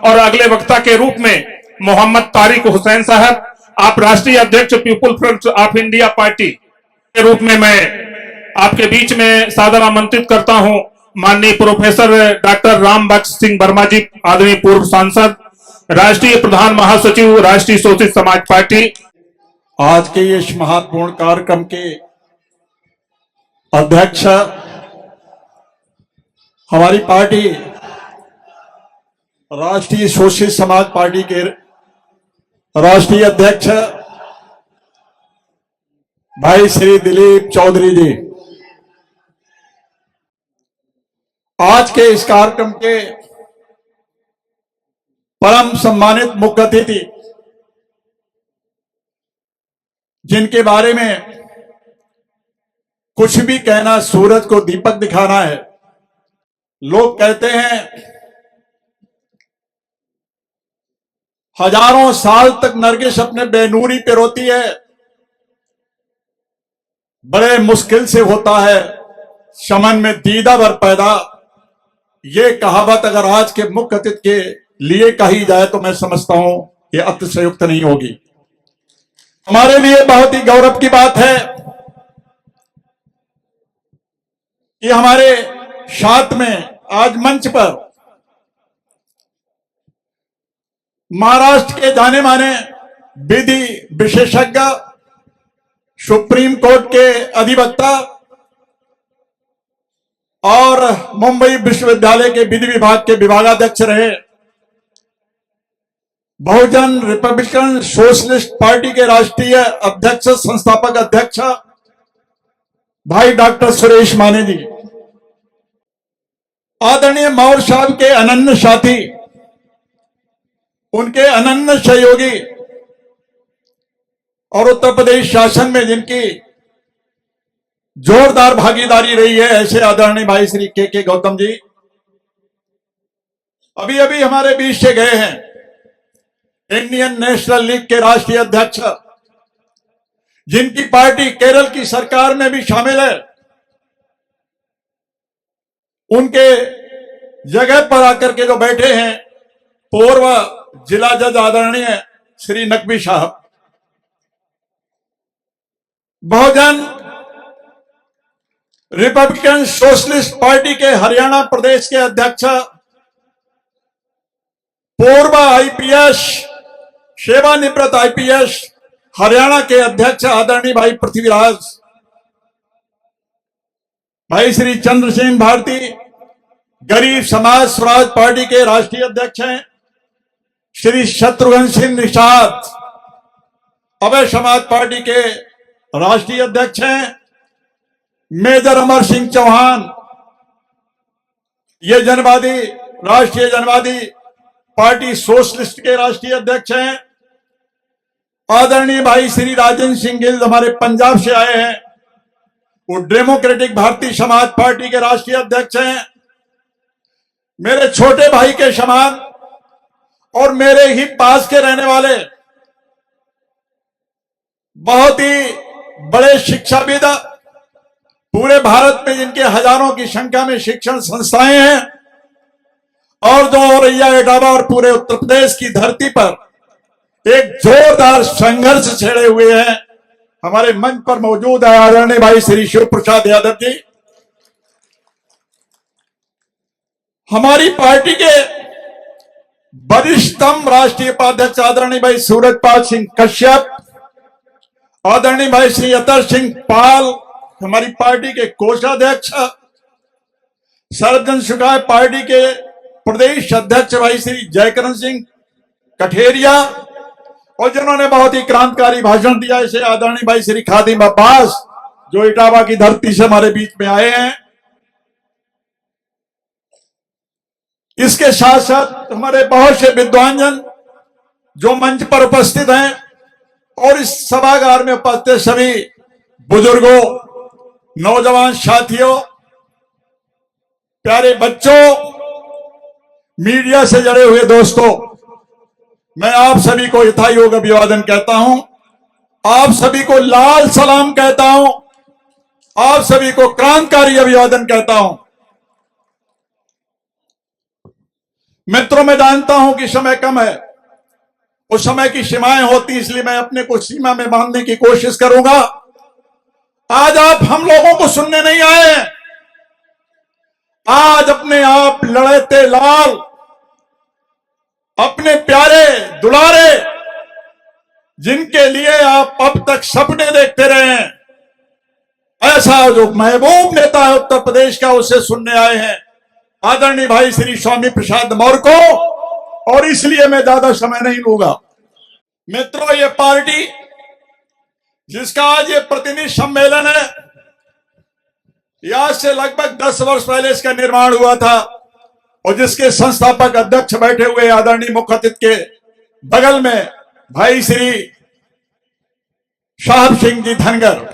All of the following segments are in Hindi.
और अगले वक्ता के रूप में मोहम्मद तारिक हुसैन साहब, आप राष्ट्रीय अध्यक्ष people front of India party के रूप में मैं आपके बीच में सादर आमंत्रित करता हूं माननीय प्रोफेसर डॉक्टर राम बख्श सिंह वर्मा जी, आदरणीय पूर्व सांसद, राष्ट्रीय प्रधान महासचिव, राष्ट्रीय शोषित समाज पार्टी। आज के इस महत्वपूर्ण कार्यक्रम के अध्यक्ष हमारी पार्टी राष्ट्रीय शोषित समाज पार्टी के राष्ट्रीय अध्यक्ष भाई श्री दिलीप चौधरी जी, आज के इस कार्यक्रम के परम सम्मानित मुख्य अतिथि, जिनके बारे में कुछ भी कहना सूरज को दीपक दिखाना है। लोग कहते हैं हजारों साल तक नरगिस अपने बेनूरी पे रोती है, बड़े मुश्किल से होता है चमन में दीदा भर पैदा। ये कहावत अगर आज के मुख्य अतिथि के लिए कही जाए तो मैं समझता हूं ये अतिशयोक्त नहीं होगी। हमारे लिए बहुत ही गौरव की बात है कि हमारे साथ में आज मंच पर महाराष्ट्र के जाने माने विधि विशेषज्ञ, सुप्रीम कोर्ट के अधिवक्ता और मुंबई विश्वविद्यालय के विधि विभाग के विभागाध्यक्ष रहे, बहुजन रिपब्लिकन सोशलिस्ट पार्टी के राष्ट्रीय अध्यक्ष, संस्थापक अध्यक्ष भाई डॉक्टर सुरेश माने जी, आदरणीय मौर्य साहब के अनन्य साथी, उनके अनन्य सहयोगी और उत्तर प्रदेश शासन में जिनकी जोरदार भागीदारी रही है, ऐसे आदरणीय भाई श्री के गौतम जी अभी अभी हमारे बीच से गए हैं। इंडियन नेशनल लीग के राष्ट्रीय अध्यक्ष, जिनकी पार्टी केरल की सरकार में भी शामिल है, उनके जगह पर आकर के जो बैठे हैं पूर्व जिला जज आदरणीय श्री नकवी साहब, बहुजन रिपब्लिकन सोशलिस्ट पार्टी के हरियाणा प्रदेश के अध्यक्ष, पूर्व आईपीएस, सेवानिवृत्त आईपीएस हरियाणा के अध्यक्ष आदरणीय भाई पृथ्वीराज, भाई श्री चंद्रसेन भारती, गरीब समाज स्वराज पार्टी के राष्ट्रीय अध्यक्ष हैं श्री शत्रुघ्न सिंह निषाद, अभय समाज पार्टी के राष्ट्रीय अध्यक्ष हैं मेजर अमर सिंह चौहान, ये जनवादी राष्ट्रीय जनवादी पार्टी सोशलिस्ट के राष्ट्रीय अध्यक्ष हैं। आदरणीय भाई श्री राजेंद्र सिंह गिल हमारे पंजाब से आए हैं, वो डेमोक्रेटिक भारतीय समाज पार्टी के राष्ट्रीय अध्यक्ष हैं। मेरे छोटे भाई के समान और मेरे ही पास के रहने वाले बहुत ही बड़े शिक्षाविद, पूरे भारत में जिनके हजारों की संख्या में शिक्षण संस्थाएं हैं, और जो औरैया इटावा और पूरे उत्तर प्रदेश की धरती पर एक जोरदार संघर्ष छेड़े हुए हैं, हमारे मंच पर मौजूद है आदरणीय भाई श्री शिव प्रसाद यादव जी। हमारी पार्टी के वरिष्ठतम राष्ट्रीय उपाध्यक्ष आदरणीय भाई सूरजपाल सिंह कश्यप, आदरणीय भाई श्री अतर सिंह पाल, हमारी पार्टी के कोषाध्यक्ष, सर्वजन सुखाय पार्टी के प्रदेश अध्यक्ष भाई श्री जयकरण सिंह कठेरिया, और जिन्होंने बहुत ही क्रांतिकारी भाषण दिया ऐसे आदरणीय भाई श्री खादिम अब्बास, जो इटावा की धरती से हमारे बीच में आए हैं। इसके साथ साथ हमारे बहुत से विद्वान जन जो मंच पर उपस्थित हैं, और इस सभागार में उपस्थित सभी बुजुर्गों, नौजवान साथियों, प्यारे बच्चों, मीडिया से जुड़े हुए दोस्तों, मैं आप सभी को यथायोग अभिवादन कहता हूं, आप सभी को लाल सलाम कहता हूं, आप सभी को क्रांतिकारी अभिवादन कहता हूं। मित्रों, मैं जानता हूं कि समय कम है, उस समय की सीमाएं होती, इसलिए मैं अपने को सीमा में बांधने की कोशिश करूंगा। आज आप हम लोगों को सुनने नहीं आए हैं। आज अपने आप लड़ते लाल, अपने प्यारे दुलारे, जिनके लिए आप अब तक सपने देखते रहे हैं, ऐसा जो महबूब नेता है उत्तर प्रदेश का, उसे सुनने आए हैं आदरणीय भाई श्री स्वामी प्रसाद मौर्य को। और इसलिए मैं ज्यादा समय नहीं लूंगा। मित्रों, ये पार्टी जिसका आज ये प्रतिनिधि सम्मेलन है, आज से लगभग 10 वर्ष पहले इसका निर्माण हुआ था और जिसके संस्थापक अध्यक्ष बैठे हुए आदरणीय मुख्य अतिथि के बगल में भाई श्री साहब सिंह जी धनगर,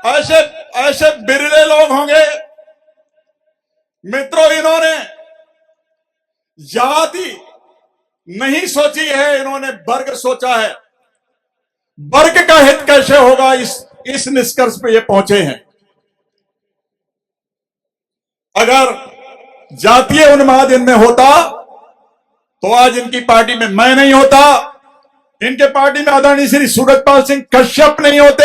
ऐसे ऐसे बिरले लोग होंगे। मित्रों, इन्होंने जाति नहीं सोची है, इन्होंने वर्ग सोचा है। वर्ग का हित कैसे होगा, इस निष्कर्ष पे ये पहुंचे हैं। अगर जातीय उन्माद इनमें होता तो आज इनकी पार्टी में मैं नहीं होता, इनके पार्टी में आदरणीय श्री सूरजपाल सिंह कश्यप नहीं होते,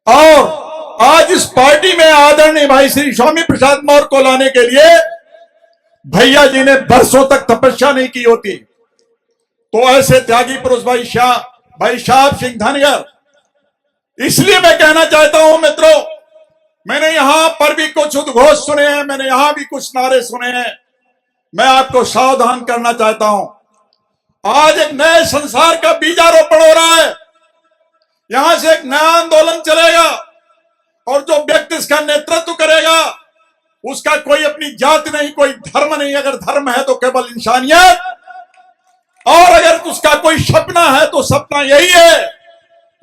और आज इस पार्टी में आदरणीय भाई श्री स्वामी प्रसाद मौर्य को लाने के लिए भैया जी ने वर्षों तक तपस्या नहीं की होती। तो ऐसे त्यागी पुरुष भाई साहब सिंह धनगर, इसलिए मैं कहना चाहता हूं मित्रों, मैंने यहां पर भी कुछ उद्घोष सुने हैं, मैंने यहां भी कुछ नारे सुने हैं। मैं आपको सावधान करना चाहता हूं। आज एक नए संसार का बीजारोपण हो रहा है। यहां से एक नया आंदोलन चलेगा और जो व्यक्ति इसका नेतृत्व करेगा उसका कोई अपनी जाति नहीं, कोई धर्म नहीं। अगर धर्म है तो केवल इंसानियत, और अगर उसका कोई सपना है तो सपना यही है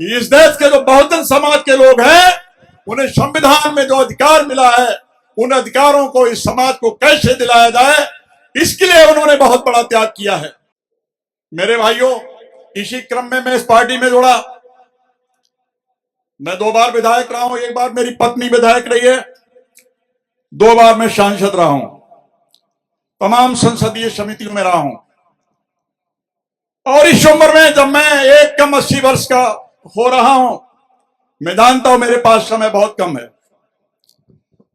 कि इस देश के जो बहुजन समाज के लोग हैं, उन्हें संविधान में जो अधिकार मिला है, उन अधिकारों को इस समाज को कैसे दिलाया जाए, इसके लिए उन्होंने बहुत बड़ा त्याग किया है। मेरे भाइयों, इसी क्रम में मैं इस पार्टी में जुड़ा। मैं 2 बार विधायक रहा हूं, 1 बार मेरी पत्नी विधायक रही है, 2 बार मैं सांसद रहा हूं, तमाम संसदीय समितियों में रहा हूं। और इस उम्र में जब मैं एक कम 80 वर्ष का हो रहा हूं, मैं जानता हूं मेरे पास समय बहुत कम है।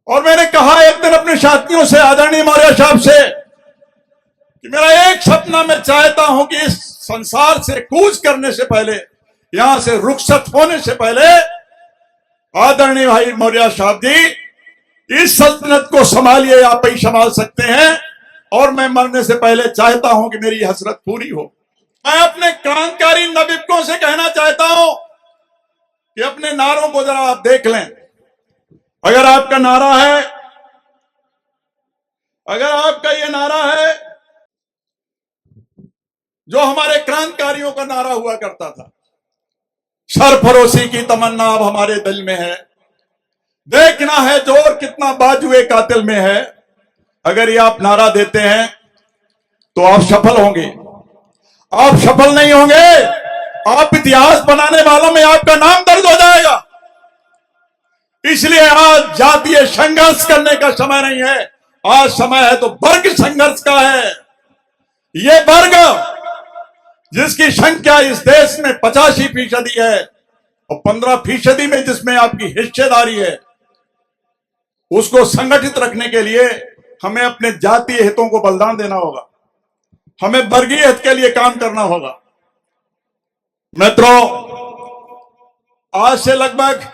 और मैंने कहा एक दिन अपने साथियों से, आदरणीय मौर्य साहब से, कि मेरा एक सपना मैं चाहता हूं कि इस संसार से कूच करने से पहले, यहां से रुखसत होने से पहले, आदरणीय भाई मौर्य साहब जी, इस सल्तनत को संभालिए, आप ही संभाल सकते हैं। और मैं मरने से पहले चाहता हूं कि मेरी हसरत पूरी हो। मैं अपने क्रांतिकारी नवयुवकों से कहना चाहता हूं कि अपने नारों को जरा आप देख लें। अगर आपका नारा है, अगर आपका ये नारा है जो हमारे क्रांतिकारियों का नारा हुआ करता था, सरफरोशी की तमन्ना अब हमारे दिल में है, देखना है जोर कितना बाजुए कातिल में है। अगर ये आप नारा देते हैं तो आप सफल होंगे। आप सफल नहीं होंगे, आप इतिहास बनाने वालों में आपका नाम दर्ज हो जाएगा। इसलिए आज जातीय संघर्ष करने का समय नहीं है, आज समय है तो वर्ग संघर्ष का है। ये वर्ग जिसकी संख्या इस देश में 85% है और 15% में जिसमें आपकी हिस्सेदारी है, उसको संगठित रखने के लिए हमें अपने जातीय हितों को बलिदान देना होगा, हमें वर्गीय हित के लिए काम करना होगा। मित्रों, आज से लगभग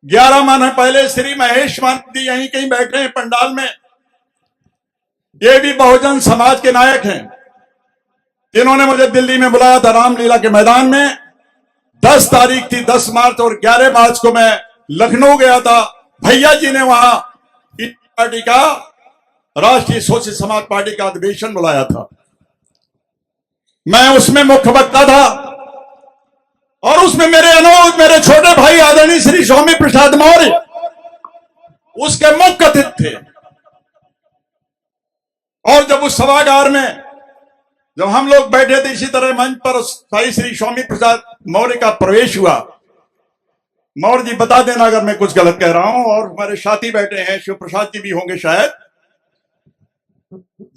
11 महीने पहले श्री महेश मानती यहीं कहीं बैठे हैं पंडाल में। ये भी बहुजन समाज के नायक हैं। इन्होंने मुझे दिल्ली में बुलाया था रामलीला के मैदान में। 10 तारीख थी, 10 मार्च, और 11 मार्च को मैं लखनऊ गया था। भैया जी ने वहां पार्टी का, राष्ट्रीय शोषित समाज पार्टी का अधिवेशन बुलाया था। मैं उसमें मुख्य वक्ता था और उसमें मेरे छोटे भाई आदरणीय श्री स्वामी प्रसाद मौर्य उसके मुख्य अतिथि थे। और जब उस सभागार में जब हम लोग बैठे थे, इसी तरह मंच पर भाई श्री स्वामी प्रसाद मौर्य का प्रवेश हुआ, मौर्य जी बता देना अगर मैं कुछ गलत कह रहा हूं, और हमारे साथी बैठे हैं, शिव प्रसाद जी भी होंगे शायद।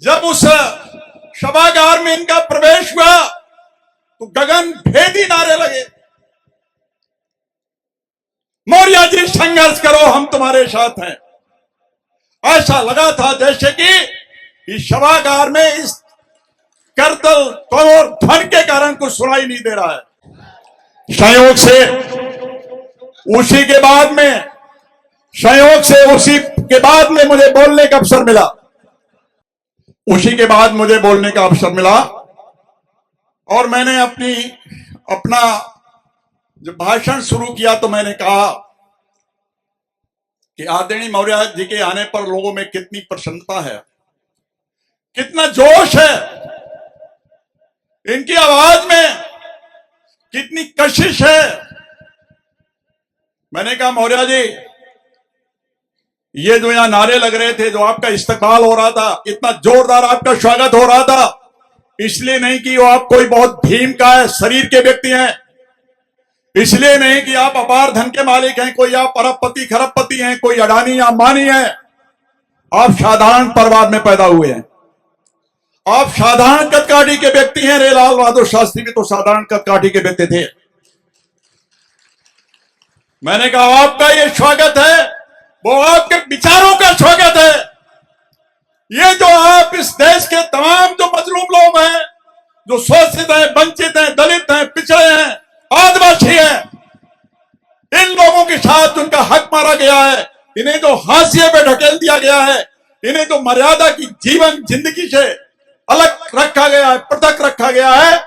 जब उस सभागार में इनका प्रवेश हुआ तो गगन भेदी नारे लगे, मौर्य जी संघर्ष करो, हम तुम्हारे साथ हैं। ऐसा लगा था जैसे कि इस सभागार में इस करतल और ध्वन के कारण कुछ सुनाई नहीं दे रहा है। संयोग से उसी के बाद में मुझे बोलने का अवसर मिला। और मैंने अपना जब भाषण शुरू किया तो मैंने कहा कि आदरणीय मौर्य जी के आने पर लोगों में कितनी प्रसन्नता है, कितना जोश है, इनकी आवाज में कितनी कशिश है। मैंने कहा मौर्य जी, ये जो यहां नारे लग रहे थे, जो आपका इस्तकबाल हो रहा था, इतना जोरदार आपका स्वागत हो रहा था, इसलिए नहीं कि वो आप कोई बहुत भीम का है शरीर के व्यक्ति हैं, इसलिए नहीं कि आप अपार धन के मालिक हैं, कोई आप अरबपति खरबपति हैं, कोई अडानी या अंबानी है। आप साधारण परिवार में पैदा हुए हैं, आप साधारण कदकाठी के व्यक्ति हैं। रे लाल बहादुर शास्त्री भी तो साधारण कदकाठी के व्यक्ति थे। मैंने कहा आपका ये स्वागत है, वो आपके विचारों का स्वागत है। ये जो आप इस देश के तमाम जो मजलूम लोग हैं, जो शोषित हैं, वंचित हैं, दलित हैं, पिछड़े हैं, आदिवासी हैं, इन लोगों के साथ उनका हक मारा गया है, इन्हें जो हाशिए पे ढकेल दिया गया है, इन्हें जो मर्यादा की जीवन जिंदगी से अलग रखा गया है, पृथक रखा गया है,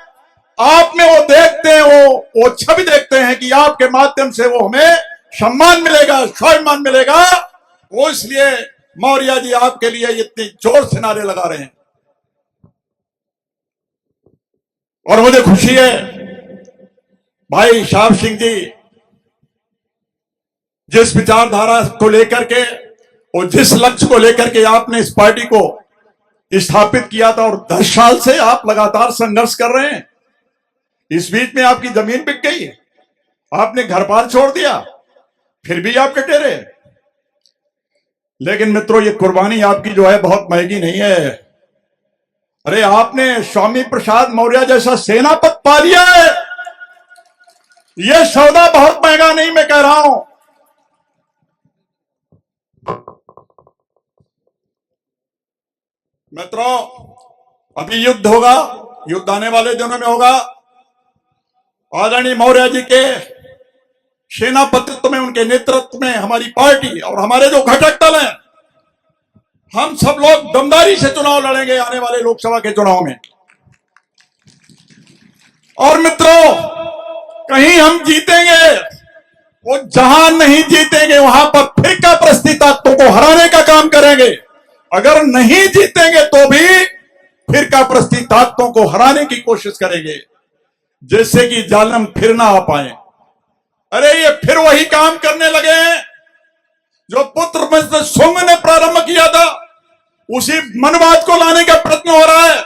आप में वो देखते हैं, वो छवि देखते हैं कि आपके माध्यम से वो हमें सम्मान मिलेगा, स्वाभिमान मिलेगा। वो इसलिए मौर्य जी आपके लिए इतनी जोर से नारे लगा रहे हैं। और मुझे खुशी है भाई साहब सिंह जी, जिस विचारधारा को लेकर के और जिस लक्ष्य को लेकर के आपने इस पार्टी को स्थापित किया था, और 10 साल से आप लगातार संघर्ष कर रहे हैं। इस बीच में आपकी जमीन बिक गई, आपने घर बार छोड़ दिया, फिर भी आप डटे रहे। लेकिन मित्रों, ये कुर्बानी आपकी जो है बहुत महंगी नहीं है। अरे आपने स्वामी प्रसाद मौर्य जैसा सेनापति पा लिया है, ये सौदा बहुत महंगा नहीं, मैं कह रहा हूं। मित्रों, अभी युद्ध होगा, युद्ध आने वाले दिनों में होगा। आदरणीय मौर्य जी के सेनापतित्व में, उनके नेतृत्व में हमारी पार्टी और हमारे जो घटक दल हैं, हम सब लोग दमदारी से चुनाव लड़ेंगे आने वाले लोकसभा के चुनाव में। और मित्रों, कहीं हम जीतेंगे, वो जहां नहीं जीतेंगे वहां पर फिरका प्रस्ती ताकतों को हराने का काम करेंगे। अगर नहीं जीतेंगे तो भी फिरका प्रस्ती ताकतों को हराने की कोशिश करेंगे, जिससे कि जालिम फिर ना आ पाए। अरे ये फिर वही काम करने लगे हैं जो पुत्र में सुंग ने प्रारंभ किया था, उसी मनवाद को लाने का प्रयत्न हो रहा है।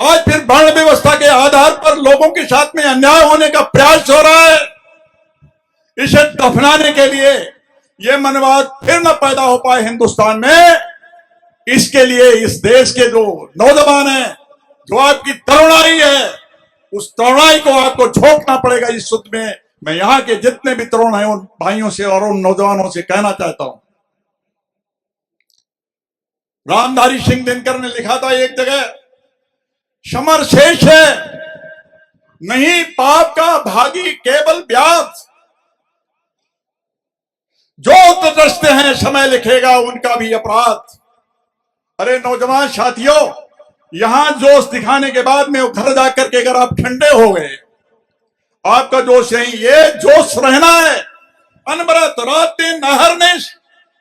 आज फिर वर्ण व्यवस्था के आधार पर लोगों के साथ में अन्याय होने का प्रयास हो रहा है। इसे दफनाने के लिए ये मनवाद फिर न पैदा हो पाए हिंदुस्तान में, इसके लिए इस देश के जो नौजवान हैं, जो आपकी तरुणाई है, उस तरुणाई को आपको झोंकना पड़ेगा इस युद्ध में। मैं यहां के जितने भी तरुण हैं, उन भाइयों से और उन नौजवानों से कहना चाहता हूं। रामधारी सिंह दिनकर ने लिखा था एक जगह, समर शेष है नहीं पाप का भागी केवल ब्याज, जो तटस्थ हैं समय लिखेगा उनका भी अपराध। अरे नौजवान साथियों, यहां जोश दिखाने के बाद में घर जाकर के अगर आप ठंडे हो गए, आपका जोश नहीं, ये जोश रहना है। अनवरत रात दिन अहरनिश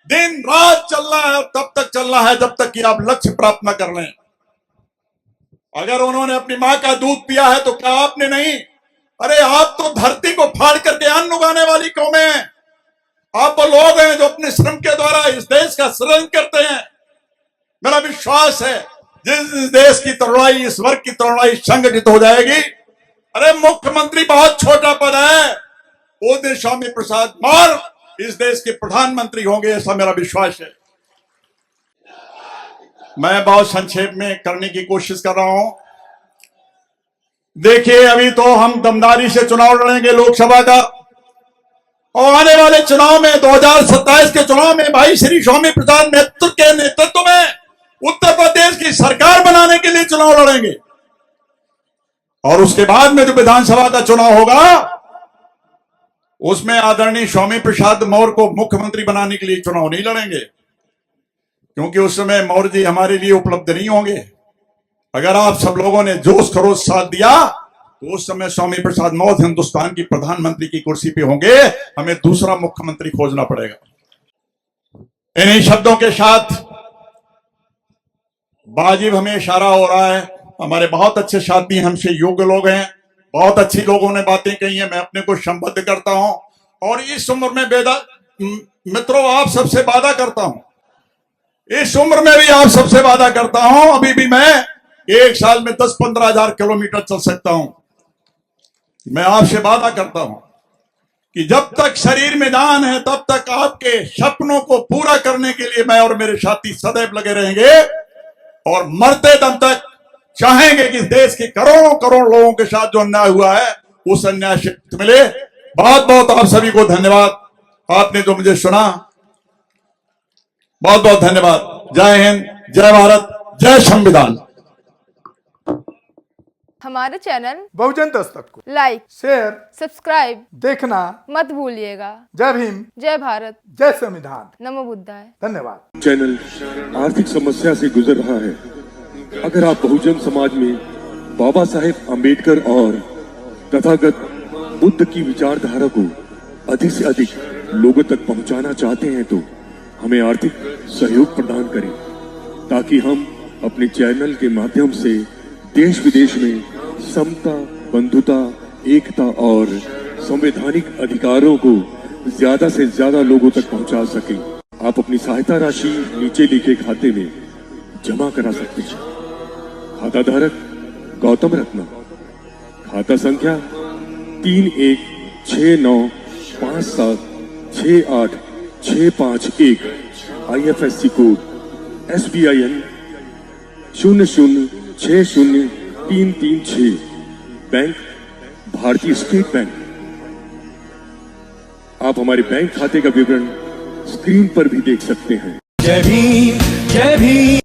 दिन रात चलना है, और तब तक चलना है जब तक कि आप लक्ष्य प्राप्त न कर लें। अगर उन्होंने अपनी मां का दूध पिया है तो क्या आपने नहीं? अरे आप तो धरती को फाड़ करके अन्न उगाने वाली कौमें हैं। आप वो लोग हैं जो अपने श्रम के द्वारा इस देश का सृजन करते हैं। मेरा विश्वास है जिस देश की तरुणाई, इस वर्ग की तरुणाई संगठित हो जाएगी। अरे मुख्यमंत्री बहुत छोटा पद है, उस दिन स्वामी प्रसाद मौर्य इस देश के प्रधानमंत्री होंगे, ऐसा मेरा विश्वास है। मैं बहुत संक्षेप में करने की कोशिश कर रहा हूं। देखिए, अभी तो हम दमदारी से चुनाव लड़ेंगे लोकसभा का, और आने वाले चुनाव में 2027 के चुनाव में भाई श्री स्वामी प्रसाद नेतृत्व में उत्तर प्रदेश की सरकार बनाने के लिए चुनाव लड़ेंगे। और उसके बाद में जो विधानसभा का चुनाव होगा उसमें आदरणीय स्वामी प्रसाद मौर्य को मुख्यमंत्री बनाने के लिए चुनाव नहीं लड़ेंगे, क्योंकि उस समय मौर्य जी हमारे लिए उपलब्ध नहीं होंगे। अगर आप सब लोगों ने जोश खरोश साथ दिया तो उस समय स्वामी प्रसाद मौर्य हिंदुस्तान की प्रधानमंत्री की कुर्सी पे होंगे, हमें दूसरा मुख्यमंत्री खोजना पड़ेगा। इन्हीं शब्दों के साथ वाजिब हमें इशारा हो रहा है। हमारे बहुत अच्छे साथी हमसे योग्य लोग हैं, बहुत अच्छी लोगों ने बातें कही हैं, मैं अपने को संबद्ध करता हूं। और इस उम्र में मित्रों आप सबसे वादा करता हूं, इस उम्र में भी आप सबसे वादा करता हूं, अभी भी मैं एक साल में 10-15 हजार किलोमीटर चल सकता हूं। मैं आपसे वादा करता हूं कि जब तक शरीर में जान है तब तक आपके सपनों को पूरा करने के लिए मैं और मेरे साथी सदैव लगे रहेंगे, और मरते दम तक चाहेंगे कि देश के करोड़ों करोड़ लोगों के साथ जो अन्याय हुआ है उस अन्याय से मुक्ति मिले। बहुत बहुत आप सभी को धन्यवाद, आपने जो मुझे सुना, बहुत बहुत धन्यवाद। जय हिंद, जय भारत, जय संविधान। हमारे चैनल बहुजन दस्तक को लाइक, शेयर, सब्सक्राइब देखना मत भूलिएगा। जय भीम, जय भारत, जय संविधान। नमो बुद्धाय। धन्यवाद। चैनल आर्थिक समस्या से गुजर रहा है। अगर आप बहुजन समाज में बाबा साहेब अम्बेडकर और तथागत बुद्ध की विचारधारा को अधिक से अधिक लोगों तक पहुंचाना चाहते हैं तो हमें आर्थिक सहयोग प्रदान करें, ताकि हम अपने चैनल के माध्यम से देश विदेश में समता, बंधुता, एकता और संवैधानिक अधिकारों को ज्यादा से ज्यादा लोगों तक पहुंचा सकें। आप अपनी सहायता राशि नीचे लिखे खाते में जमा करा सकते हैं। खाता धारक गौतम रत्ना, खाता संख्या 3169576865 IFSC कोड SBIN 0060336, बैंक भारतीय स्टेट बैंक। आप हमारे बैंक खाते का विवरण स्क्रीन पर भी देख सकते हैं। जय भीम, जय भीम।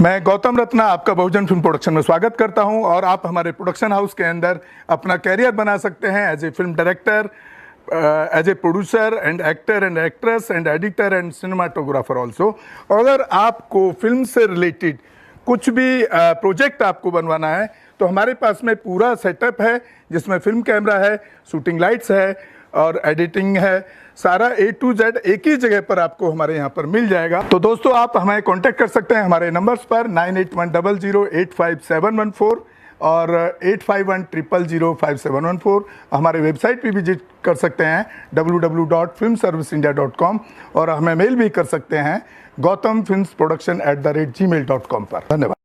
मैं गौतम रत्ना आपका बहुजन फिल्म प्रोडक्शन में स्वागत करता हूं, और आप हमारे प्रोडक्शन हाउस के अंदर अपना कैरियर बना सकते हैं as a film director, as a producer and actor and actress and editor and cinematographer also. अगर आपको फिल्म से रिलेटेड कुछ भी प्रोजेक्ट आपको बनवाना है तो हमारे पास में पूरा सेटअप है, जिसमें फिल्म कैमरा है, शूटिंग लाइट्स है और एडिटिंग है। सारा A to Z एक ही जगह पर आपको हमारे यहाँ पर मिल जाएगा। तो दोस्तों आप हमें कांटेक्ट कर सकते हैं हमारे नंबर्स पर 9810085714 और 8510005714। हमारे वेबसाइट पे विजिट कर सकते हैं www.filmserviceindia.com, और हमें मेल भी कर सकते हैं gautamfilmsproduction@gmail.com पर। धन्यवाद।